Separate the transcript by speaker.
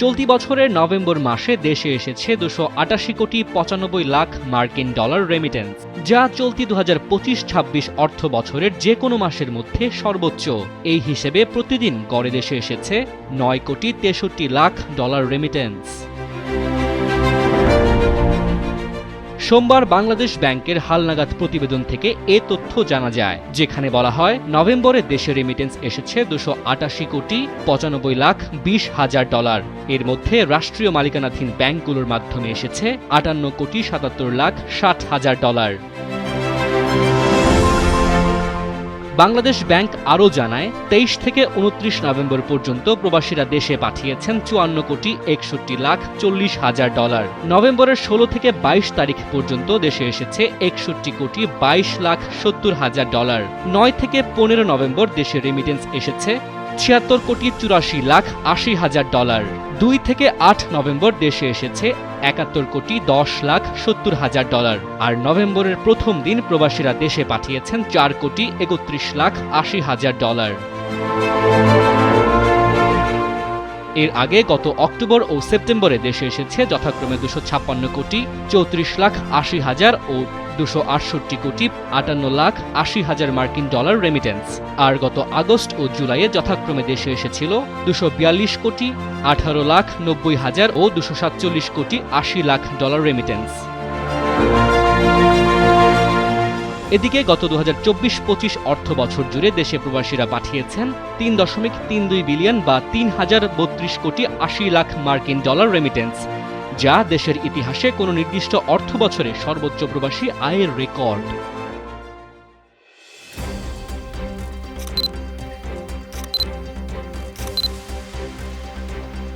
Speaker 1: চলতি বছরের নভেম্বর মাসে দেশে এসেছে 288 কোটি 95 লাখ মার্কিন ডলার রেমিটেন্স, যা চলতি 2025-26 অর্থ বছরের যে কোনো মাসের মধ্যে সর্বোচ্চ। এই হিসেবে প্রতিদিন গড়ে দেশে এসেছে 9 কোটি 63 লাখ ডলার রেমিটেন্স। সোমবার বাংলাদেশ ব্যাংকের হালনাগাদ প্রতিবেদন থেকে এ তথ্য জানা যায়, যেখানে বলা হয় নভেম্বরে দেশে রেমিটেন্স এসেছে 288 কোটি 95 লাখ 20 হাজার ডলার। এর মধ্যে রাষ্ট্রীয় মালিকানাধীন ব্যাংকগুলোর মাধ্যমে এসেছে 58 কোটি 77 লাখ 60 হাজার ডলার। বাংলাদেশ ব্যাংক আরও জানায় 23 থেকে 29 নভেম্বর পর্যন্ত প্রবাসীরা দেশে পাঠিয়েছেন 54 কোটি 61 লাখ 40 হাজার ডলার। নভেম্বরের 16 থেকে 22 তারিখ পর্যন্ত দেশে এসেছে 61 কোটি 22 লাখ 70 হাজার ডলার। 9 থেকে 15 নভেম্বর দেশে রেমিটেন্স এসেছে 76 কোটি 84 লাখ 80 হাজার ডলার। 2 থেকে 8 নভেম্বর দেশে এসেছে 71 কোটি 10 লাখ 70 হাজার ডলার। আর নভেম্বরের প্রথম দিন প্রবাসীরা দেশে পাঠিয়েছেন 4 কোটি 31 লাখ 80 হাজার ডলার। এর আগে গত অক্টোবর ও সেপ্টেম্বরে দেশে এসেছে যথাক্রমে 256 কোটি 34 লাখ 80 হাজার ও 268 কোটি 58 লাখ 80 হাজার মার্কিন ডলার রেমিটেন্স। আর গত আগস্ট ও জুলাইয়ে যথাক্রমে দেশে এসেছিল 242 কোটি 18 লাখ 90 হাজার ও 247 কোটি 80 লাখ ডলার রেমিটেন্স। এদিকে গত 2024-25 অর্থ বছর জুড়ে দেশে প্রবাসীরা পাঠিয়েছেন 3.32 বিলিয়ন বা 3032 কোটি 80 লাখ মার্কিন ডলার রেমিটেন্স, যা দেশের ইতিহাসে কোনো নির্দিষ্ট অর্থ বছরে সর্বোচ্চ প্রবাসী আয়ের রেকর্ড।